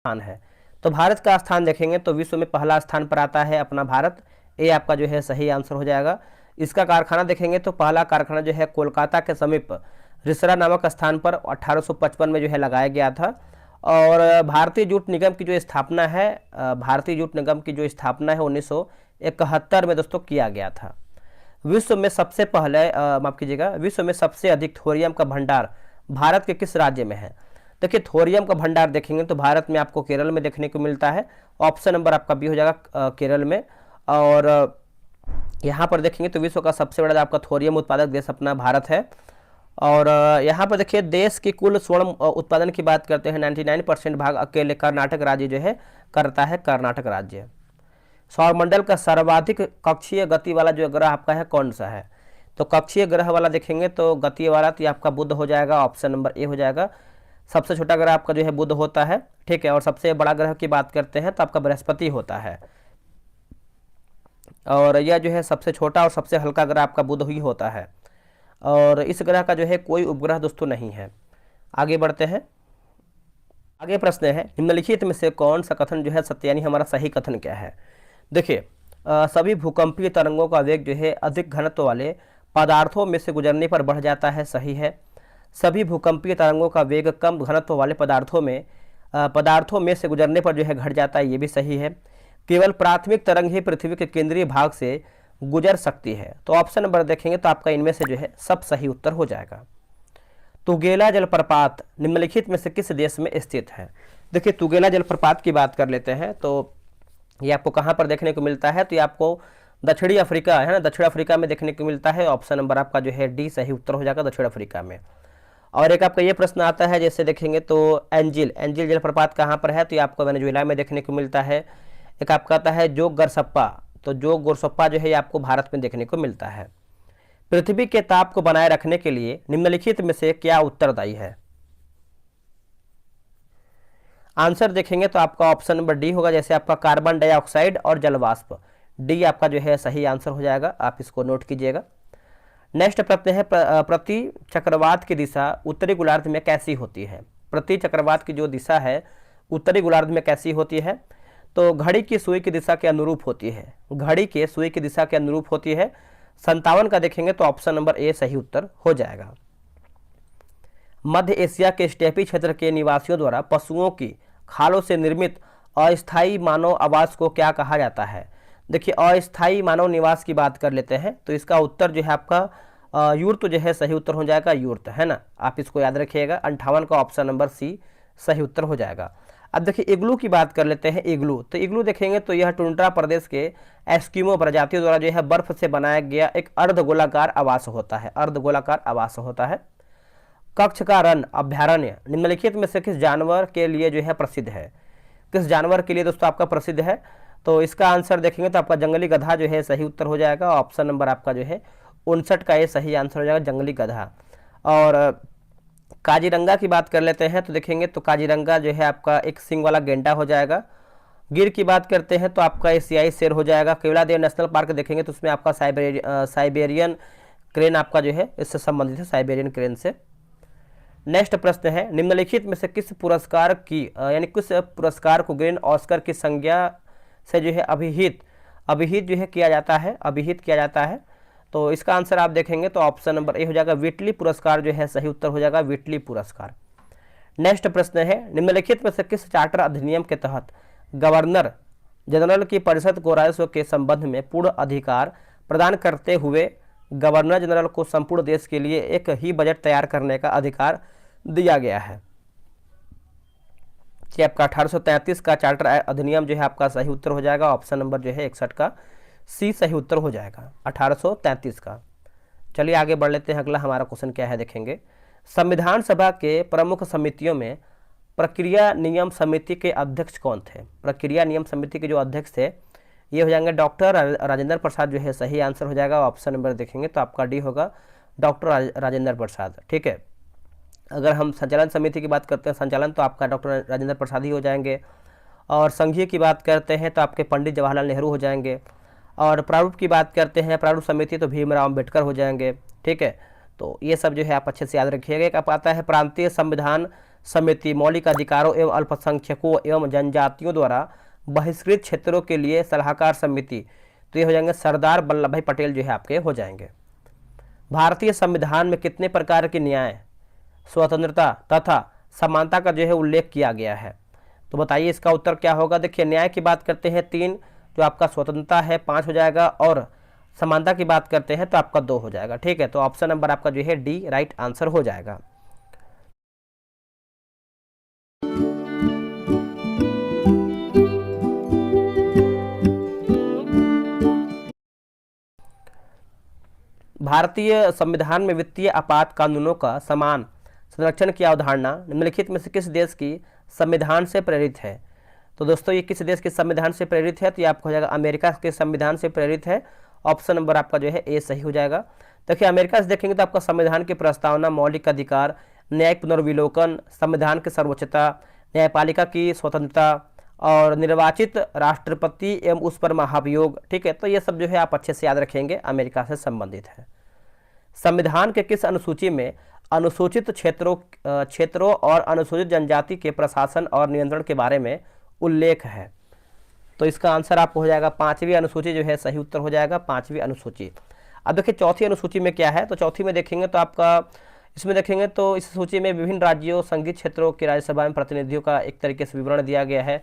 स्थान है। तो भारत का स्थान देखेंगे तो विश्व में पहला स्थान पर आता है अपना भारत, ये आपका जो है सही आंसर हो जाएगा। इसका कारखाना देखेंगे तो पहला कारखाना जो है कोलकाता के समीप रिसरा नामक स्थान पर 1855 में जो है लगाया गया था। और भारतीय जूट निगम की जो स्थापना है, भारतीय जूट निगम की जो स्थापना है 1971 में दोस्तों किया गया था। विश्व में सबसे पहले माफ कीजिएगा, विश्व में सबसे अधिक थोरियम का भंडार भारत के किस राज्य में है? देखिए थोरियम का भंडार देखेंगे तो भारत में आपको केरल में देखने को मिलता है। ऑप्शन नंबर आपका बी हो जाएगा केरल में। और यहाँ पर देखेंगे तो विश्व का सबसे बड़ा आपका थोरियम उत्पादक देश अपना भारत है। और यहाँ पर देखिए देश की कुल स्वर्ण उत्पादन की बात करते हैं 99% भाग अकेले कर्नाटक राज्य जो है करता है, कर्नाटक राज्य। सौरमंडल का सर्वाधिक कक्षीय गति वाला जो ग्रह आपका है कौन सा है? तो कक्षीय ग्रह वाला देखेंगे तो गति वाला तो ये आपका बुध हो जाएगा, ऑप्शन नंबर ए हो जाएगा। सबसे छोटा ग्रह आपका जो है बुध होता है, ठीक है। और सबसे बड़ा ग्रह की बात करते हैं तो आपका बृहस्पति होता है। और यह जो है सबसे छोटा और सबसे हल्का ग्रह आपका बुध ही होता है। और इस ग्रह का जो है कोई उपग्रह दोस्तों नहीं है। आगे बढ़ते हैं। आगे प्रश्न है निम्नलिखित में से कौन सा कथन जो है सत्य, यानी हमारा सही कथन क्या है? देखिए सभी भूकंपीय तरंगों का वेग जो है अधिक घनत्व वाले पदार्थों में से गुजरने पर बढ़ जाता है, सही है। सभी भूकंपीय तरंगों का वेग कम घनत्व वाले पदार्थों में से गुजरने पर जो है घट जाता है, ये भी सही है। केवल प्राथमिक तरंग ही पृथ्वी के केंद्रीय भाग से गुजर सकती है। तो ऑप्शन नंबर देखेंगे तो आपका इनमें से जो है सब सही उत्तर हो जाएगा। तुगेला जलप्रपात निम्नलिखित में से किस देश में स्थित है? देखिए तुगेला जलप्रपात की बात कर लेते हैं तो ये आपको कहाँ पर देखने को मिलता है? तो ये आपको दक्षिणी अफ्रीका है ना, दक्षिण अफ्रीका में देखने को मिलता है। ऑप्शन नंबर आपका जो है डी सही उत्तर हो जाएगा, दक्षिण अफ्रीका में। और एक आपका ये प्रश्न आता है जैसे देखेंगे तो एंजिल जलप्रपात कहाँ पर है? तो ये आपको वेनेजुएला में देखने को मिलता है। एक आपका आता है जोग गोरसप्पा, तो जोग गोरसप्पा जो है ये आपको भारत में देखने को मिलता है। पृथ्वी के ताप को बनाए रखने के लिए निम्नलिखित में से क्या उत्तरदायी है? आंसर देखेंगे तो आपका ऑप्शन नंबर डी होगा, जैसे आपका कार्बन डाइऑक्साइड और जलवाष्प। डी आपका जो है सही आंसर हो जाएगा, आप इसको नोट कीजिएगा। नेक्स्ट प्रश्न है प्रति चक्रवात की दिशा उत्तरी गोलार्ध में कैसी होती है? प्रति चक्रवात की जो दिशा है उत्तरी गोलार्ध में कैसी होती है? तो घड़ी की सुई की दिशा के अनुरूप होती है, घड़ी के सुई की दिशा के अनुरूप होती है। 57 का देखेंगे तो ऑप्शन नंबर ए सही उत्तर हो जाएगा। मध्य एशिया के स्टेपी क्षेत्र के निवासियों द्वारा पशुओं की खालों से निर्मित अस्थायी मानव आवास को क्या कहा जाता है? देखिए अस्थायी मानव निवास की बात कर लेते हैं तो इसका उत्तर जो है आपका यूर्त जो है सही उत्तर हो जाएगा, यूर्त है ना, आप इसको याद रखिएगा। 58 का ऑप्शन नंबर सी सही उत्तर हो जाएगा। अब देखिए इग्लू की बात कर लेते हैं। इग्लू, तो इग्लू देखेंगे तो यह टुंड्रा प्रदेश के एस्किमो प्रजातियों द्वारा जो है बर्फ से बनाया गया एक अर्धगोलाकार आवास होता है, अर्धगोलाकार आवास होता है। कच्छ का रण अभ्यारण्य निम्नलिखित में से किस जानवर के लिए जो है प्रसिद्ध है? किस जानवर के लिए दोस्तों आपका प्रसिद्ध है? तो इसका आंसर देखेंगे तो आपका जंगली गधा जो है सही उत्तर हो जाएगा। ऑप्शन नंबर आपका जो है 59 का ये सही आंसर हो जाएगा, जंगली गधा। और काजीरंगा की बात कर लेते हैं तो देखेंगे तो काजीरंगा जो है आपका एक सिंग वाला गेंडा हो जाएगा। गिर की बात करते हैं तो आपका एशियाई शेर हो जाएगा। केवलादेव नेशनल पार्क देखेंगे तो उसमें आपका साइबेरियन क्रेन आपका जो है इससे संबंधित है, साइबेरियन क्रेन से। नेक्स्ट प्रश्न है निम्नलिखित में से किस पुरस्कार की यानी किस पुरस्कार को ग्रीन ऑस्कर की संज्ञा से जो है अभिहित जो है किया जाता है, अभिहित किया जाता है? तो इसका आंसर आप देखेंगे तो ऑप्शन नंबर ए हो जाएगा, व्हिटली पुरस्कार जो है सही उत्तर हो जाएगा, व्हिटली पुरस्कार। नेक्स्ट प्रश्न है निम्नलिखित में से किस चार्टर अधिनियम के तहत गवर्नर जनरल की परिषद को राजस्व के संबंध में पूर्ण अधिकार प्रदान करते हुए गवर्नर जनरल को संपूर्ण देश के लिए एक ही बजट तैयार करने का अधिकार दिया गया है? ये आपका 1833 का चार्टर अधिनियम जो है आपका सही उत्तर हो जाएगा। ऑप्शन नंबर जो है 61 का सी सही उत्तर हो जाएगा, 1833 का। चलिए आगे बढ़ लेते हैं। अगला हमारा क्वेश्चन क्या है देखेंगे। संविधान सभा के प्रमुख समितियों में प्रक्रिया नियम समिति के अध्यक्ष कौन थे? प्रक्रिया नियम समिति के जो अध्यक्ष थे ये हो जाएंगे डॉक्टर राजेंद्र प्रसाद जो है सही आंसर हो जाएगा। ऑप्शन नंबर देखेंगे तो आपका डी होगा, डॉक्टर राजेंद्र प्रसाद, ठीक है। अगर हम संचालन समिति की बात करते हैं संचालन तो आपका डॉक्टर राजेंद्र प्रसाद ही हो जाएंगे। और संघीय की बात करते हैं तो आपके पंडित जवाहरलाल नेहरू हो जाएंगे। और प्रारूप की बात करते हैं प्रारूप समिति तो भीमराव अम्बेडकर हो जाएंगे, ठीक है। तो ये सब जो है आप अच्छे से याद रखिएगा। एक आप आता है प्रांतीय संविधान समिति मौलिक अधिकारों एवं अल्पसंख्यकों एवं जनजातियों द्वारा बहिष्कृत क्षेत्रों के लिए सलाहकार समिति, तो ये हो जाएंगे सरदार वल्लभ भाई पटेल जो है आपके हो जाएंगे। भारतीय संविधान में कितने प्रकार के न्याय, स्वतंत्रता तथा समानता का जो है उल्लेख किया गया है? तो बताइए इसका उत्तर क्या होगा। देखिए न्याय की बात करते हैं 3, जो आपका स्वतंत्रता है 5 हो जाएगा, और समानता की बात करते हैं तो आपका 2 हो जाएगा। ठीक है, तो ऑप्शन नंबर आपका जो है डी राइट आंसर हो जाएगा। भारतीय संविधान में वित्तीय आपात कानूनों का समान संरक्षण की अवधारणा निम्नलिखित में से किस देश की संविधान से प्रेरित है? तो दोस्तों ये किस देश के संविधान से प्रेरित है? तो ये आपको हो जाएगा अमेरिका के संविधान से प्रेरित है। ऑप्शन नंबर आपका जो है ए सही हो जाएगा। देखिए अमेरिका से देखेंगे तो आपका संविधान की प्रस्तावना, मौलिक अधिकार, न्यायिक पुनर्विलोकन, संविधान की सर्वोच्चता, न्यायपालिका की स्वतंत्रता और निर्वाचित राष्ट्रपति एवं उस पर महाभियोग। ठीक है, तो ये सब जो है आप अच्छे से याद रखेंगे, अमेरिका से संबंधित है। संविधान के किस अनुसूची में अनुसूचित क्षेत्रों और अनुसूचित जनजाति के प्रशासन और नियंत्रण के बारे में उल्लेख है? तो इसका आंसर आपको हो जाएगा 5वीं अनुसूची जो है सही उत्तर हो जाएगा, 5वीं अनुसूची। अब देखिए चौथी अनुसूची में क्या है, तो चौथी में देखेंगे तो आपका इसमें देखेंगे तो इस सूची में विभिन्न राज्यों संघीय क्षेत्रों की राज्यसभा में प्रतिनिधियों का एक तरीके से विवरण दिया गया है।